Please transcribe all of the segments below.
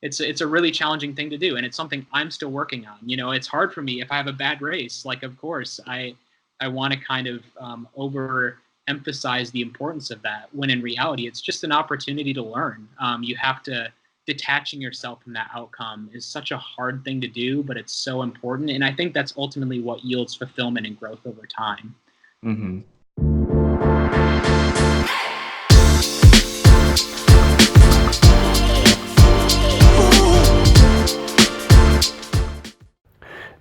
it's a really challenging thing to do, and it's something I'm still working on. It's hard for me if I have a bad race. Like, of course, I want to kind of overemphasize the importance of that, when in reality, it's just an opportunity to learn. You have to detaching yourself from that outcome is such a hard thing to do, but it's so important. And I think that's ultimately what yields fulfillment and growth over time. Mm-hmm.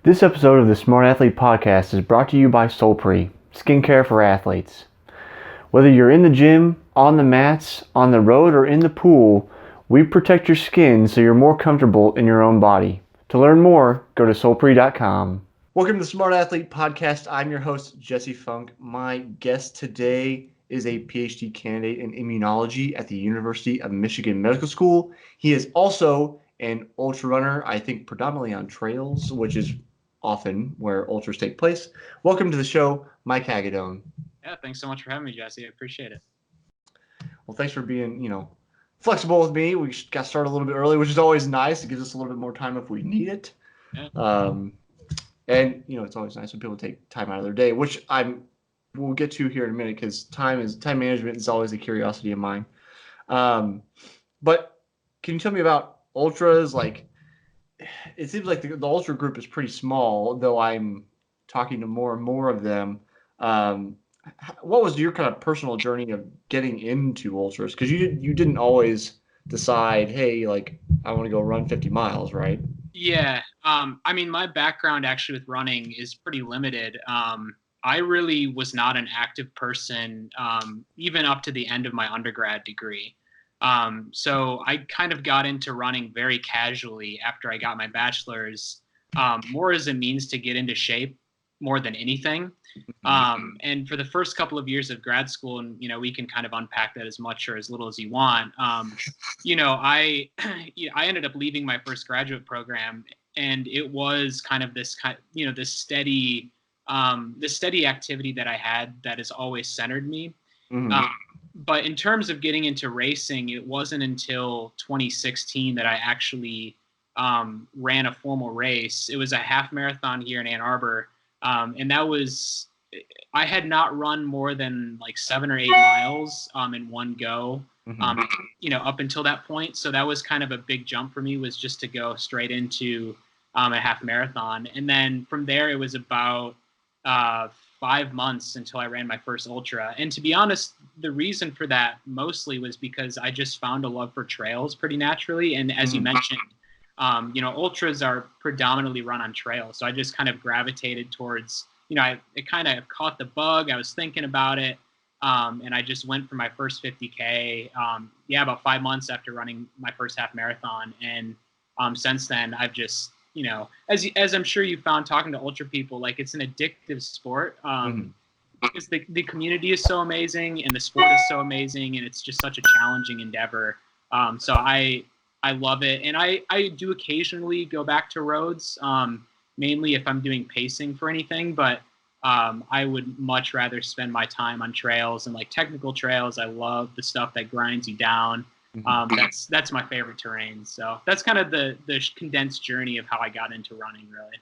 This episode of the Smart Athlete Podcast is brought to you by Solpre, skincare for athletes. Whether you're in the gym, on the mats, on the road, or in the pool, we protect your skin so you're more comfortable in your own body. To learn more, go to solpre.com. Welcome to the Smart Athlete Podcast. I'm your host, Jesse Funk. My guest today is a PhD candidate in immunology at the University of Michigan Medical School. He is also an ultra runner, I think predominantly on trails, which is often where ultras take place. Welcome to the show, Mike Haggadone. Yeah, thanks so much for having me, Jesse. I appreciate it. Well, thanks for being, flexible with me. We got started a little bit early, which is always nice. It gives us a little bit more time if we need it. Yeah. And it's always nice when people take time out of their day, which we'll get to here in a minute, because time management is always a curiosity of mine. But can you tell me about ultras? Like, it seems like the ultra group is pretty small, though I'm talking to more and more of them. What was your kind of personal journey of getting into ultras? Because you didn't always decide, hey, like, I want to go run 50 miles, right? Yeah. I mean, my background actually with running is pretty limited. I really was not an active person, even up to the end of my undergrad degree. So I kind of got into running very casually after I got my bachelor's, more as a means to get into shape more than anything. And for the first couple of years of grad school, and we can kind of unpack that as much or as little as you want. I ended up leaving my first graduate program, and it was kind of this this steady activity that I had that has always centered me. Mm-hmm. But in terms of getting into racing, it wasn't until 2016 that I actually ran a formal race. It was a half marathon here in Ann Arbor. And I had not run more than like 7 or 8 miles in one go, up until that point. So that was kind of a big jump for me, was just to go straight into a half marathon. And then from there, it was about 5 months until I ran my first ultra. And to be honest, the reason for that mostly was because I just found a love for trails pretty naturally. And as you mentioned, ultras are predominantly run on trails. So I just kind of gravitated towards, it kind of caught the bug. I was thinking about it. And I just went for my first 50K, about 5 months after running my first half marathon. And since then, I've just, as I'm sure you found talking to ultra people, like, it's an addictive sport. Because the community is so amazing and the sport is so amazing, and it's just such a challenging endeavor. So I love it. And I do occasionally go back to roads, mainly if I'm doing pacing for anything, but I would much rather spend my time on trails and like technical trails. I love the stuff that grinds you down. That's my favorite terrain. So that's kind of the condensed journey of how I got into running, really.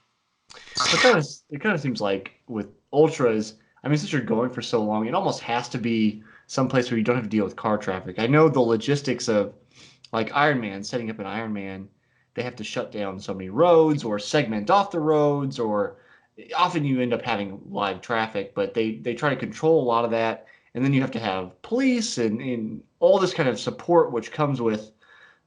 It kind of seems like with ultras, I mean, since you're going for so long, it almost has to be some place where you don't have to deal with car traffic. I know the logistics of, like, Ironman, setting up an Ironman, they have to shut down so many roads or segment off the roads, or often you end up having live traffic, but they try to control a lot of that. And then you have to have police and all this kind of support, which comes with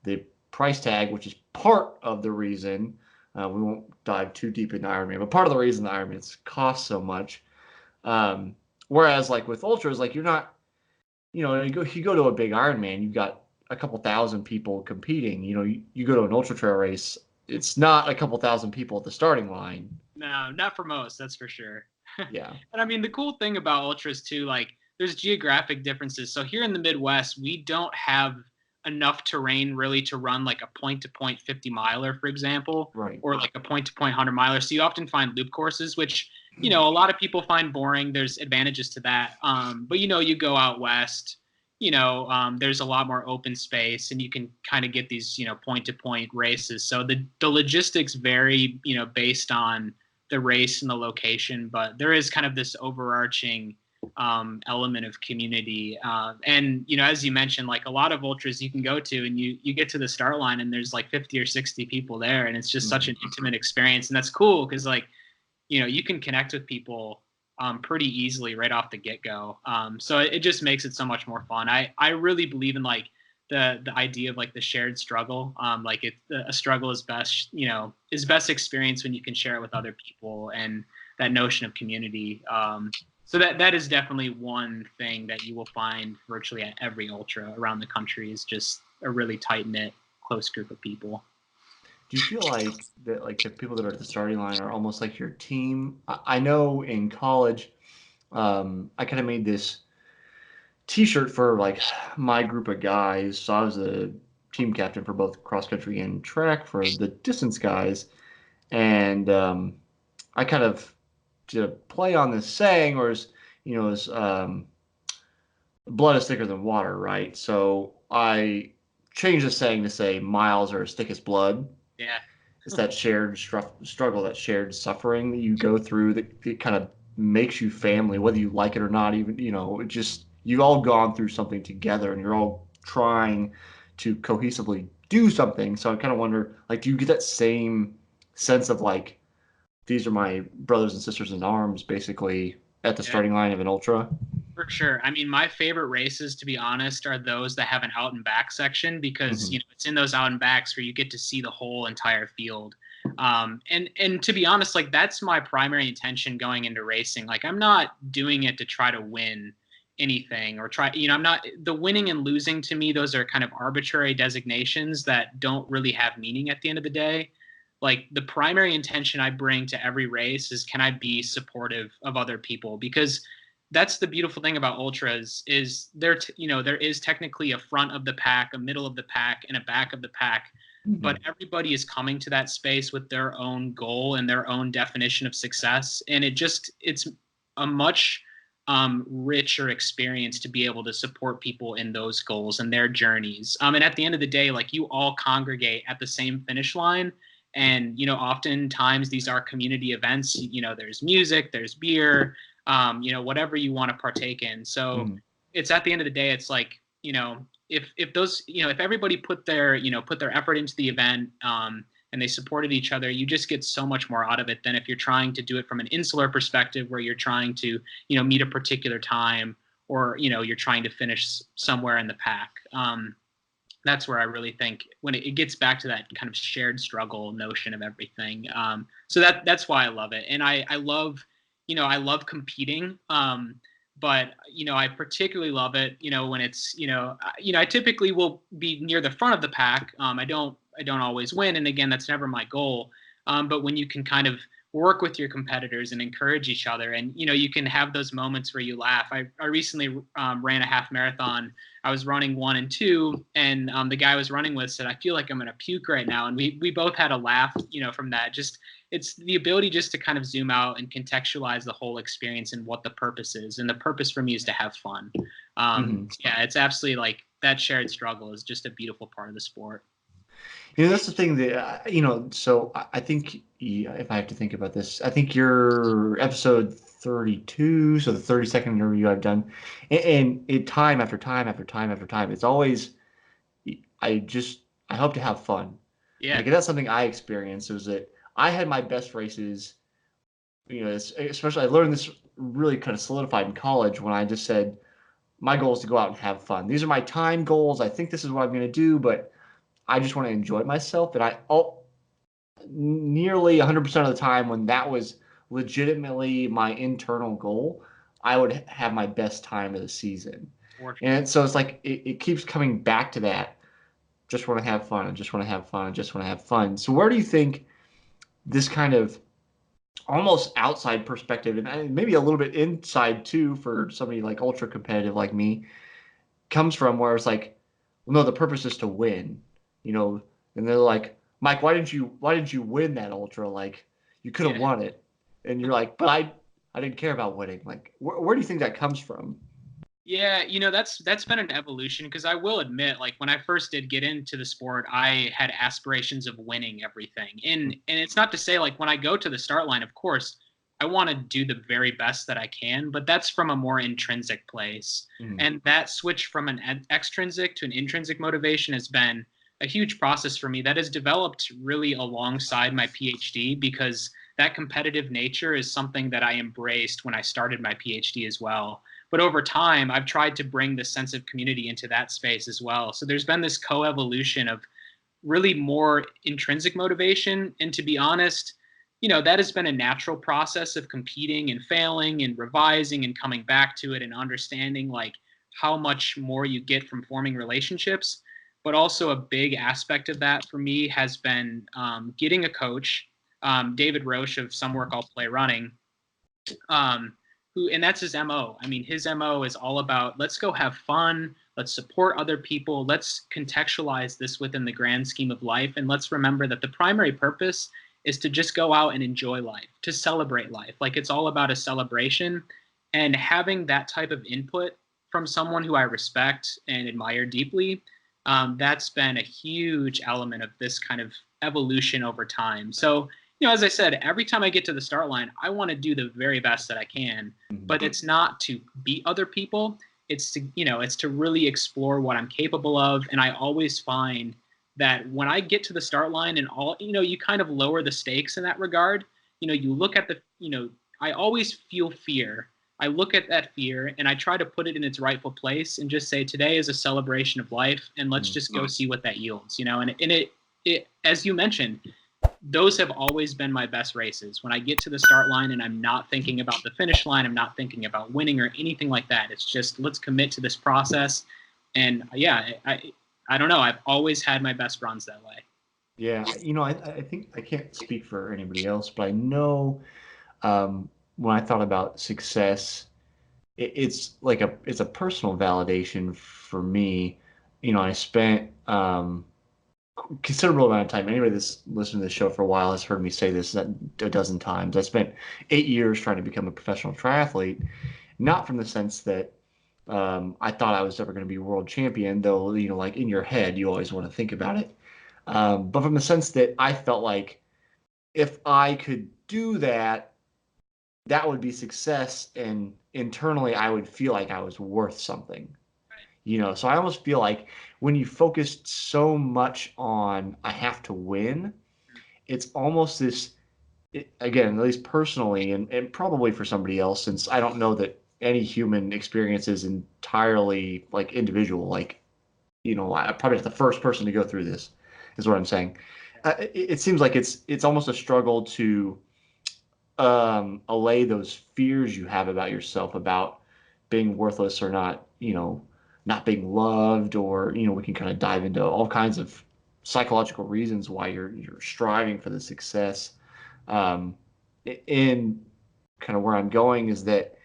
the price tag, which is part of the reason. We won't dive too deep into Ironman, but part of the reason the Ironmans cost so much. Whereas, like, with ultras, like, you're not, you go to a big Ironman, you've got a couple thousand people competing. You go to an ultra trail race, it's not a couple thousand people at the starting line. No, not for most, that's for sure. Yeah. And I mean, the cool thing about ultras too, like, there's geographic differences. So here in the Midwest, we don't have enough terrain really to run like a point-to-point 50 miler, for example, right, or like a point-to-point 100 miler. So you often find loop courses, which, a lot of people find boring. There's advantages to that. But, you go out west, there's a lot more open space, and you can kind of get these, point to point races. So the logistics vary, based on the race and the location, but there is kind of this overarching element of community. And, as you mentioned, like a lot of ultras you can go to, and you get to the start line and there's like 50 or 60 people there, and it's just such an intimate experience. And that's cool because, like, you can connect with people pretty easily right off the get-go. So it just makes it so much more fun. I really believe in like the idea of like the shared struggle. Like a struggle is best, is best experienced when you can share it with other people, and that notion of community. So that is definitely one thing that you will find virtually at every ultra around the country, is just a really tight-knit, close group of people. Do you feel like that, like the people that are at the starting line are almost like your team? I know in college, I kind of made this T-shirt for like my group of guys. So I was the team captain for both cross country and track for the distance guys, and I kind of to play on this saying, or as blood is thicker than water, right? So I changed the saying to say miles are as thick as blood. Yeah. It's that shared struggle, that shared suffering that you go through that it kind of makes you family, whether you like it or not. Even it just you've all gone through something together, and you're all trying to cohesively do something. So I kind of wonder, like, do you get that same sense of like these are my brothers and sisters in arms, basically at the Yeah. starting line of an ultra? For sure. I mean, my favorite races, to be honest, are those that have an out and back section, because Mm-hmm. it's in those out and backs where you get to see the whole entire field. And to be honest, like that's my primary intention going into racing. Like I'm not doing it to try to win anything or try. I'm not the winning and losing to me. Those are kind of arbitrary designations that don't really have meaning at the end of the day. Like the primary intention I bring to every race is, can I be supportive of other people? Because that's the beautiful thing about ultras is there is technically a front of the pack, a middle of the pack, and a back of the pack, Mm-hmm. but everybody is coming to that space with their own goal and their own definition of success, and it's a much richer experience to be able to support people in those goals and their journeys. And at the end of the day, like you all congregate at the same finish line. And oftentimes these are community events. There's music, there's beer, whatever you want to partake in. So Mm-hmm. it's at the end of the day, it's like, if those, if everybody put their effort into the event, and they supported each other, you just get so much more out of it than if you're trying to do it from an insular perspective, where you're trying to, meet a particular time, or, you're trying to finish somewhere in the pack. That's where I really think when it gets back to that kind of shared struggle notion of everything. So that's why I love it. And I love, I love competing. But I particularly love it, when it's, I typically will be near the front of the pack. I don't always win. And again, that's never my goal. But when you can kind of work with your competitors and encourage each other, and, you can have those moments where you laugh. I recently ran a half marathon. I was running 1 and 2, and the guy I was running with said, "I feel like I'm going to puke right now." And we both had a laugh, from that. Just, it's the ability just to kind of zoom out and contextualize the whole experience and what the purpose is. And the purpose for me is to have fun. Mm-hmm. Yeah, it's absolutely like that shared struggle is just a beautiful part of the sport. That's the thing that, so I think, if I have to think about this, I think you're episode 32, so the 32nd interview I've done. And it time after time after time after time, it's always, I just, I hope to have fun. Yeah. Like, that's something I experienced, was that I had my best races, especially I learned this really kind of solidified in college when I just said, my goal is to go out and have fun. These are my time goals. I think this is what I'm going to do, but I just want to enjoy myself. And nearly 100% of the time, when that was legitimately my internal goal, I would have my best time of the season. For sure. And so it's like it keeps coming back to that. Just want to have fun. I just want to have fun. I just want to have fun. So where do you think this kind of almost outside perspective, and maybe a little bit inside too, for somebody like ultra competitive like me, comes from, where it's like, well, no, the purpose is to win, and they're like, Mike, why didn't you win that ultra? Like, you could have Yeah. won it. And you're like, but I didn't care about winning. Like, where do you think that comes from? Yeah, that's been an evolution because I will admit, like when I first did get into the sport, I had aspirations of winning everything. And it's not to say like when I go to the start line, of course, I want to do the very best that I can, but that's from a more intrinsic place. Mm. And that switch from an extrinsic to an intrinsic motivation has been a huge process for me that has developed really alongside my PhD because that competitive nature is something that I embraced when I started my PhD as well. But over time, I've tried to bring this sense of community into that space as well. So there's been this co-evolution of really more intrinsic motivation. And to be honest, that has been a natural process of competing and failing and revising and coming back to it and understanding like how much more you get from forming relationships. But also a big aspect of that for me has been getting a coach, David Roche of Some Work I'll Play Running, and that's his MO. I mean, his MO is all about let's go have fun, let's support other people, let's contextualize this within the grand scheme of life, and let's remember that the primary purpose is to just go out and enjoy life, to celebrate life. Like it's all about a celebration, and having that type of input from someone who I respect and admire deeply, that's been a huge element of this kind of evolution over time. So as I said, every time I get to the start line, I want to do the very best that I can, but it's not to beat other people. It's to really explore what I'm capable of. And I always find that when I get to the start line and you kind of lower the stakes in that regard. You look at I always feel fear. I look at that fear and I try to put it in its rightful place and just say, today is a celebration of life and let's just go see what that yields, and it, as you mentioned, those have always been my best races. When I get to the start line and I'm not thinking about the finish line, I'm not thinking about winning or anything like that. It's just let's commit to this process. And yeah, I don't know. I've always had my best runs that way. Yeah, I think I can't speak for anybody else, but I know when I thought about success, it's like it's a personal validation for me. I spent considerable amount of time. Anybody that's listened to this show for a while has heard me say this a dozen times. I spent 8 years trying to become a professional triathlete, not from the sense that I thought I was ever going to be a world champion, though, like in your head, you always want to think about it. But from the sense that I felt like if I could do that, that would be success, and internally I would feel like I was worth something. So I almost feel like when you focused so much on I have to win, it's almost this, again, at least personally, and probably for somebody else, since I don't know that any human experience is entirely like individual. Like, I probably not the first person to go through this, is what I'm saying. It seems like it's almost a struggle to allay those fears you have about yourself, about being worthless or not, not being loved, or we can kind of dive into all kinds of psychological reasons why you're striving for the success. Um, and kind of where I'm going is that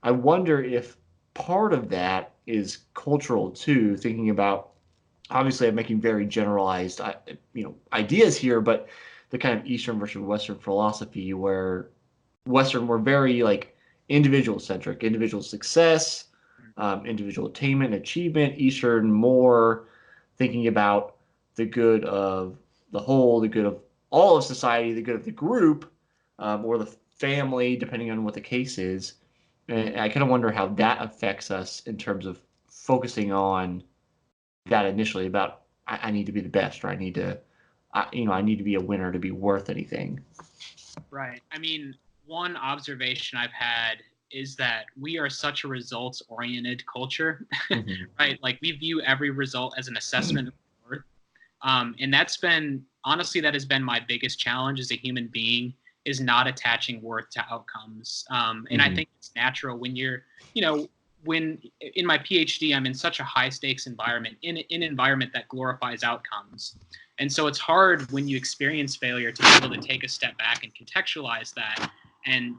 I wonder if part of that is cultural too, thinking about, obviously I'm making very generalized ideas here, but the kind of Eastern versus Western philosophy, where Western, we're very like individual centric, individual success, individual attainment, achievement. Eastern, more thinking about the good of the whole, the good of all of society, the good of the group, or the family, depending on what the case is. And I kind of wonder how that affects us in terms of focusing on that initially, about I need to be the best, or I need to be a winner to be worth anything. Right. I mean, one observation I've had is that we are such a results oriented culture, Mm-hmm. right? Like we view every result as an assessment of worth. And that's been, honestly, that has been my biggest challenge as a human being, is not attaching worth to outcomes. And I Mm-hmm. think it's natural when when in my PhD, I'm in such a high stakes environment, in an environment that glorifies outcomes. And so it's hard when you experience failure to be able to take a step back and contextualize that, and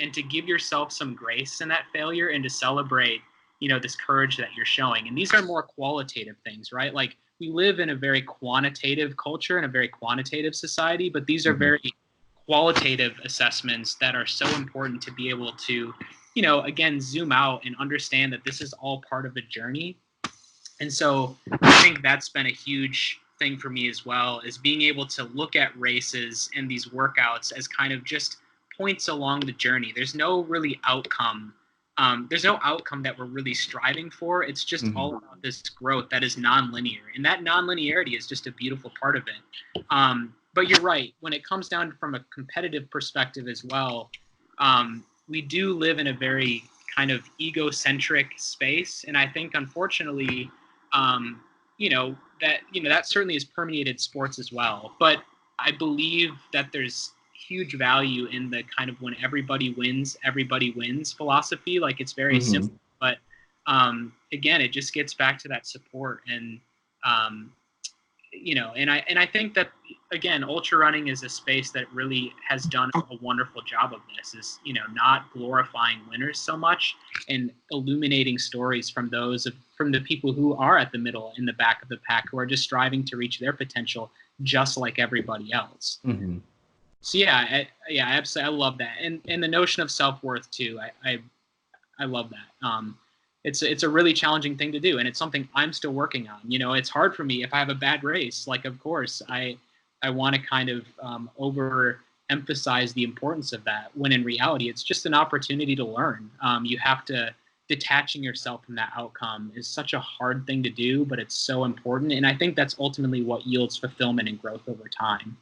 and to give yourself some grace in that failure, and to celebrate this courage that you're showing. And these are more qualitative things, right? Like we live in a very quantitative culture and a very quantitative society, but these are Mm-hmm. very qualitative assessments that are so important to be able to again, zoom out and understand that this is all part of a journey. And so I think that's been a huge thing for me as well, is being able to look at races and these workouts as kind of just points along the journey. There's no really outcome. There's no outcome that we're really striving for. It's just all about this growth that is nonlinear. And that nonlinearity is just a beautiful part of it. But you're right. When it comes down from a competitive perspective as well, we do live in a very kind of egocentric space. And I think, unfortunately, um, that certainly has permeated sports as well. But I believe that there's huge value in the kind of when everybody wins philosophy. Like, it's very simple, but again, it just gets back to that support. And and I think that, again, ultra running is a space that really has done a wonderful job of this, is not glorifying winners so much, and illuminating stories from the people who are at the middle, in the back of the pack, who are just striving to reach their potential just like everybody else. So yeah, absolutely, I love that. And the notion of self-worth too, I love that. It's a really challenging thing to do, and it's something I'm still working on. It's hard for me if I have a bad race. Like, of course, I want to kind of overemphasize the importance of that, when in reality, it's just an opportunity to learn. You have to Detaching yourself from that outcome is such a hard thing to do, but it's so important, and I think that's ultimately what yields fulfillment and growth over time.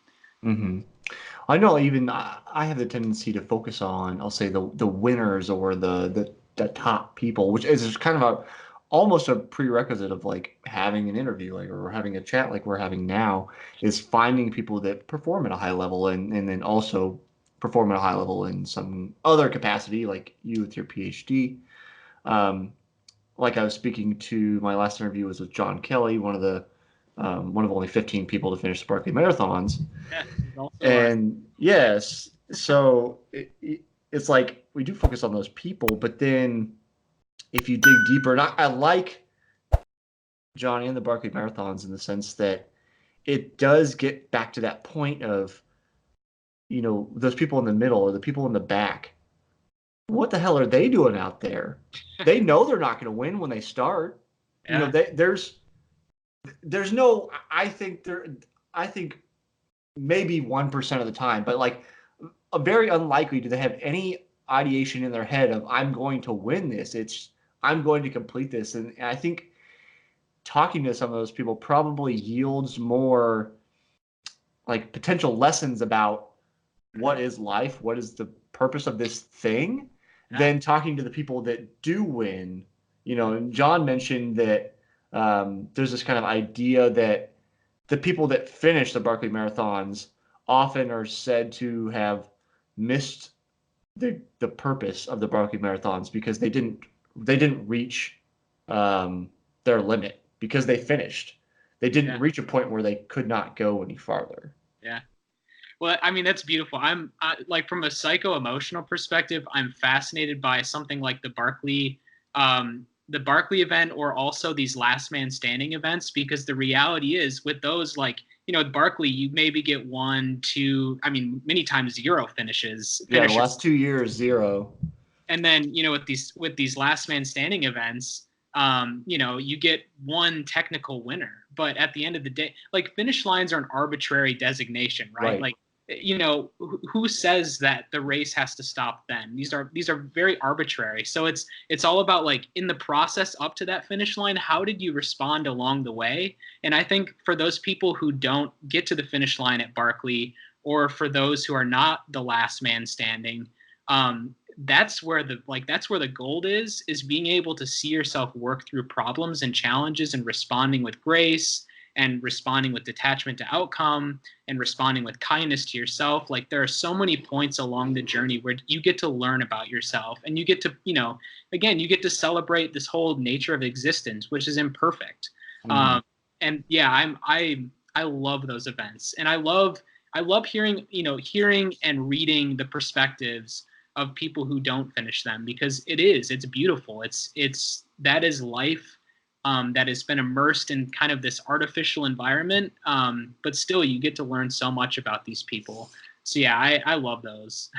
I know, even I have the tendency to focus on, I'll say, the winners, or the top people, which is kind of almost a prerequisite of like having an interview, like, or having a chat like we're having now, is finding people that perform at a high level, and then also perform at a high level in some other capacity, like you with your PhD. Like, I was speaking to, my last interview was with John Kelly, one of only 15 people to finish the Barkley marathons. Yeah, And yes, so it's like we do focus on those people, but then if you dig deeper, and I like Johnny and the Barkley marathons in the sense that it does get back to that point of, those people in the middle, or the people in the back. What the hell are they doing out there? They know they're not going to win when they start. Yeah. There's no, I think maybe 1% of the time, but like, a very unlikely do they have any ideation in their head of, I'm going to win this. It's, I'm going to complete this. And I think talking to some of those people probably yields more like potential lessons about what is life, what is the purpose of this thing, than talking to the people that do win. And John mentioned that there's this kind of idea that the people that finish the Barkley marathons often are said to have missed the purpose of the Barkley marathons, because they didn't reach their limit, because they finished. They didn't reach a point where they could not go any farther. Yeah. Well, I mean, that's beautiful. I'm like, from a psycho-emotional perspective, I'm fascinated by something like the Barkley event, or also these last man standing events, because the reality is, with those, like, with Barkley, you maybe get 1, 2, I mean, many times 0 finishes. Yeah, the last 2 years, 0. And then, with these last man standing events, you get one technical winner, but at the end of the day, like, finish lines are an arbitrary designation, right? Like, who says that the race has to stop then? These are very arbitrary. So it's all about, like, in the process up to that finish line, how did you respond along the way? And I think for those people who don't get to the finish line at Barkley, or for those who are not the last man standing, that's where the gold is being able to see yourself work through problems and challenges, and responding with grace, and responding with detachment to outcome, and responding with kindness to yourself. Like, there are so many points along the journey where you get to learn about yourself, and you get to, again, you get to celebrate this whole nature of existence, which is imperfect. And yeah, I love those events, and I love hearing and reading the perspectives of people who don't finish them, because it's beautiful. That is life, that has been immersed in kind of this artificial environment. But still, you get to learn so much about these people. So yeah, I love those.